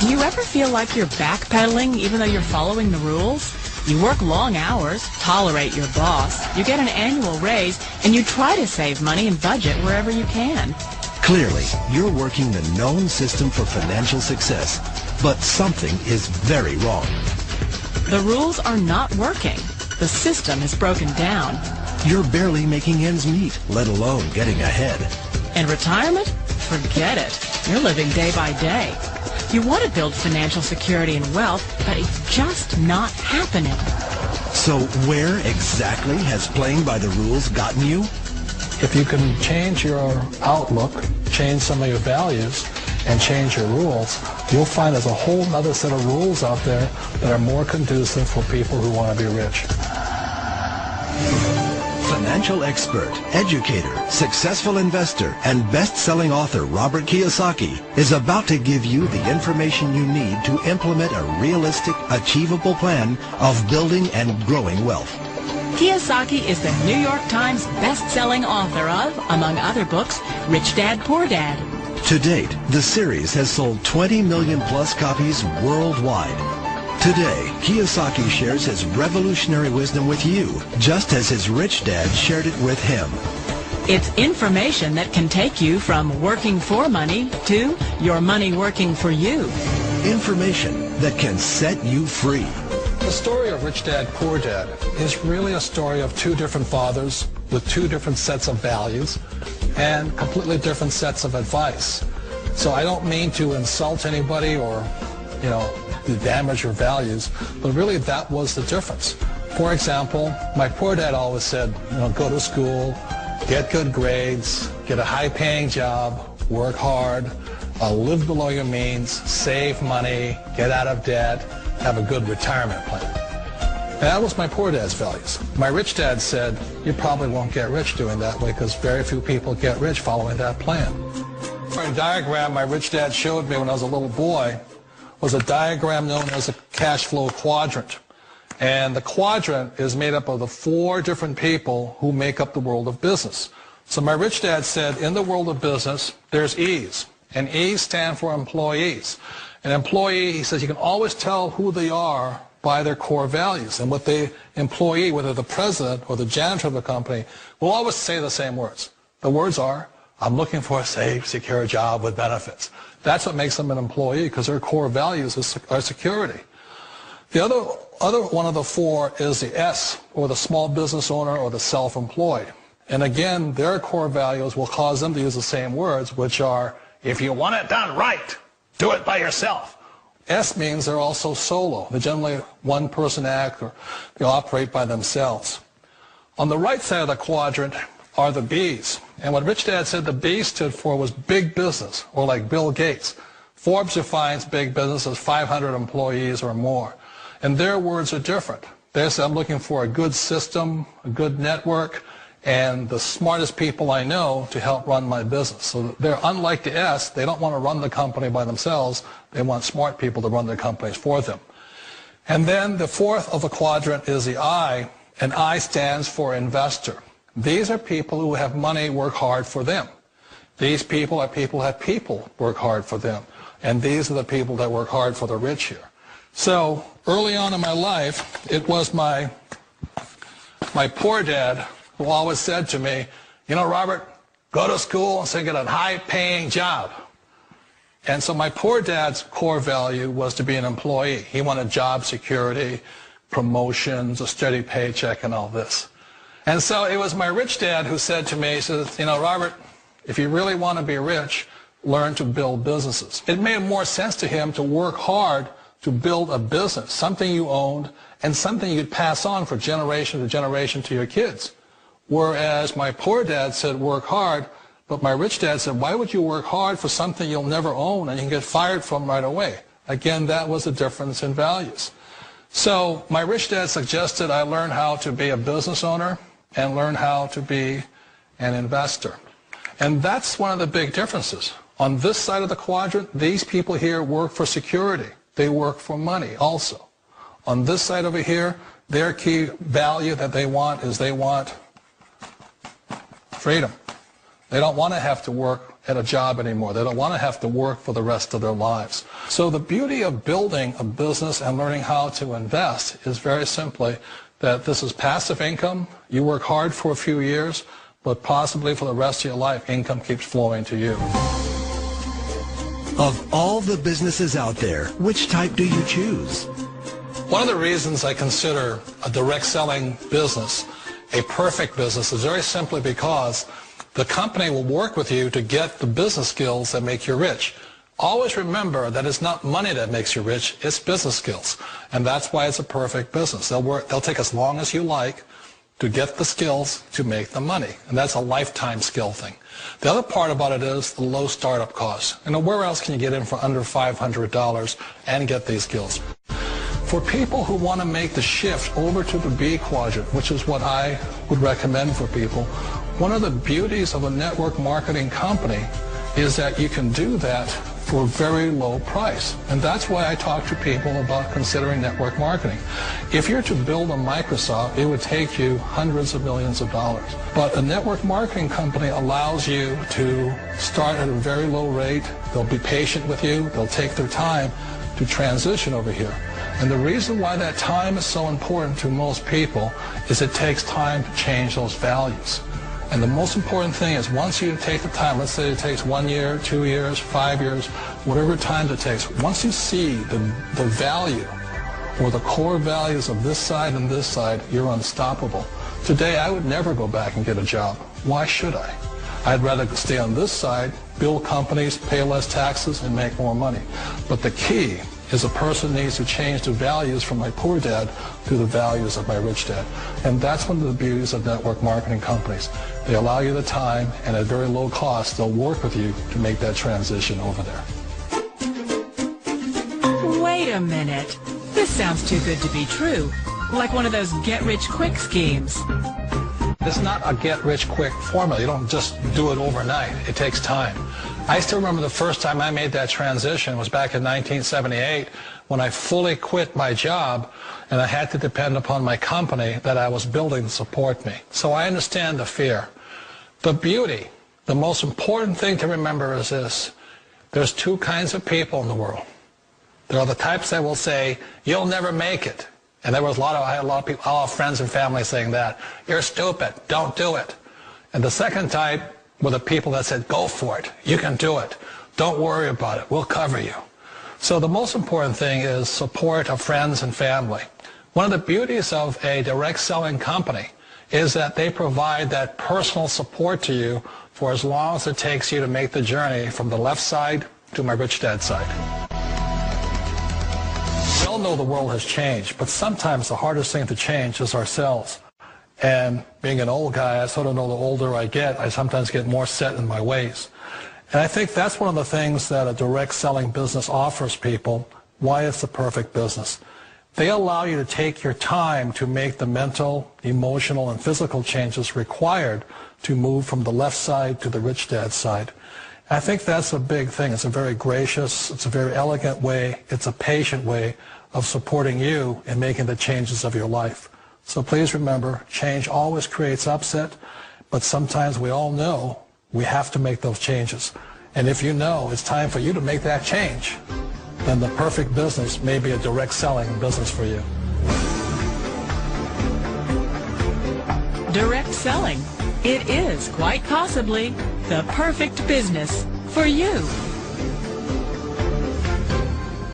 Do you ever feel like you're backpedaling even though you're following the rules? You work long hours, tolerate your boss, you get an annual raise, and you try to save money and budget wherever you can. Clearly, you're working the known system for financial success, but something is very wrong. The rules are not working. The system is broken down. You're barely making ends meet, let alone getting ahead. And retirement? Forget it. You're living day by day. You want to build financial security and wealth, but it's just not happening. So where exactly has playing by the rules gotten you? If you can change your outlook, change some of your values, and change your rules, you'll find there's a whole other set of rules out there that are more conducive for people who want to be rich. Financial expert, educator, successful investor, and best-selling author Robert Kyiosaki is about to give you the information you need to implement a realistic, achievable plan of building and growing wealth. Kiyosaki is the New York Times best-selling author of, among other books, Rich Dad, Poor Dad. To date, the series has sold 20 million plus copies worldwide. Today, Kiyosaki shares his revolutionary wisdom with you, just as his rich dad shared it with him. It's information that can take you from working for money to your money working for you. Information that can set you free. The story of Rich Dad, Poor Dad is really a story of two different fathers with two different sets of values and completely different sets of advice. So I don't mean to insult anybody or, to damage your values, but really that was the difference. For example, my poor dad always said, go to school, get good grades, get a high-paying job, work hard, live below your means, save money, get out of debt, have a good retirement plan. And that was my poor dad's values. My rich dad said, you probably won't get rich doing that way because very few people get rich following that plan. A diagram my rich dad showed me when I was a little boy was a diagram known as a cash flow quadrant. And the quadrant is made up of the four different people who make up the world of business. So my rich dad said, in the world of business, there's E's. And E's stand for employees. An employee, he says, you can always tell who they are by their core values. And what the employee, whether the president or the janitor of the company, will always say the same words. The words are, I'm looking for a safe, secure job with benefits. That's what makes them an employee, because their core values are security. The other one of the four is the S, or the small business owner or the self-employed. And again, their core values will cause them to use the same words, which are, if you want it done right, do it by yourself. S means they're also solo. They're generally one-person act, or they operate by themselves. On the right side of the quadrant are the B's. And what Rich Dad said the B stood for was big business, or like Bill Gates. Forbes defines big business as 500 employees or more. And their words are different. They say, I'm looking for a good system, a good network, and the smartest people I know to help run my business. So they're unlike the S. They don't want to run the company by themselves. They want smart people to run their companies for them. And then the fourth of the quadrant is the I, and I stands for investor. These are people who have money work hard for them. These people are people who have people work hard for them. And these are the people that work hard for the rich here. So early on in my life, it was my poor dad who always said to me, Robert, go to school and get a high-paying job. And so my poor dad's core value was to be an employee. He wanted job security, promotions, a steady paycheck, and all this. And so it was my rich dad who said to me, he says, Robert, if you really want to be rich, learn to build businesses. It made more sense to him to work hard to build a business, something you owned, and something you'd pass on for generation to generation to your kids. Whereas my poor dad said work hard, but my rich dad said, why would you work hard for something you'll never own and you can get fired from right away? Again, that was a difference in values. So my rich dad suggested I learn how to be a business owner and learn how to be an investor. And that's one of the big differences. On this side of the quadrant, these people here work for security. They work for money also. On this side over here, their key value that they want is they want freedom. They don't want to have to work at a job anymore. They don't want to have to work for the rest of their lives. So the beauty of building a business and learning how to invest is very simply that this is passive income. You work hard for a few years, but possibly for the rest of your life, income keeps flowing to you. Of all the businesses out there, which type do you choose? One of the reasons I consider a direct selling business a perfect business is very simply because the company will work with you to get the business skills that make you rich. Always remember that it's not money that makes you rich, it's business skills. And that's why it's a perfect business. They'll take as long as you like to get the skills to make the money. And that's a lifetime skill thing. The other part about it is the low startup costs. You know, where else can you get in for under $500 and get these skills? For people who want to make the shift over to the B quadrant, which is what I would recommend for people, one of the beauties of a network marketing company is that you can do that for a very low price. And that's why I talk to people about considering network marketing. If you're to build a Microsoft, it would take you hundreds of millions of dollars. But a network marketing company allows you to start at a very low rate. They'll be patient with you. They'll take their time to transition over here. And the reason why that time is so important to most people is it takes time to change those values. And the most important thing is once you take the time, let's say it takes 1 year, 2 years, 5 years, whatever time it takes, once you see the value or the core values of this side and this side, you're unstoppable. Today, I would never go back and get a job. Why should I? I'd rather stay on this side, build companies, pay less taxes, and make more money. But the key is a person needs to change the values from my poor dad to the values of my rich dad. And that's one of the beauties of network marketing companies. They allow you the time, and at very low cost, they'll work with you to make that transition over there. Wait a minute. This sounds too good to be true. Like one of those get-rich-quick schemes. It's not a get-rich-quick formula. You don't just do it overnight. It takes time. I still remember the first time I made that transition was back in 1978 when I fully quit my job and I had to depend upon my company that I was building to support me. So I understand the fear. The beauty, the most important thing to remember is this. There's two kinds of people in the world. There are the types that will say, you'll never make it. And there was I had a lot of people, all friends and family saying that. You're stupid. Don't do it. And the second type were the people that said, go for it. You can do it. Don't worry about it. We'll cover you. So the most important thing is support of friends and family. One of the beauties of a direct selling company is that they provide that personal support to you for as long as it takes you to make the journey from the left side to my rich dad side. We all know the world has changed, but sometimes the hardest thing to change is ourselves. And being an old guy, I sort of know the older I get, I sometimes get more set in my ways. And I think that's one of the things that a direct selling business offers people, why it's the perfect business. They allow you to take your time to make the mental, emotional, and physical changes required to move from the left side to the rich dad side. I think that's a big thing. It's a very gracious, it's a very elegant way, it's a patient way of supporting you in making the changes of your life. So please remember, change always creates upset, but sometimes we all know we have to make those changes. And if you know it's time for you to make that change, then the perfect business may be a direct selling business for you. Direct selling. It is quite possibly the perfect business for you.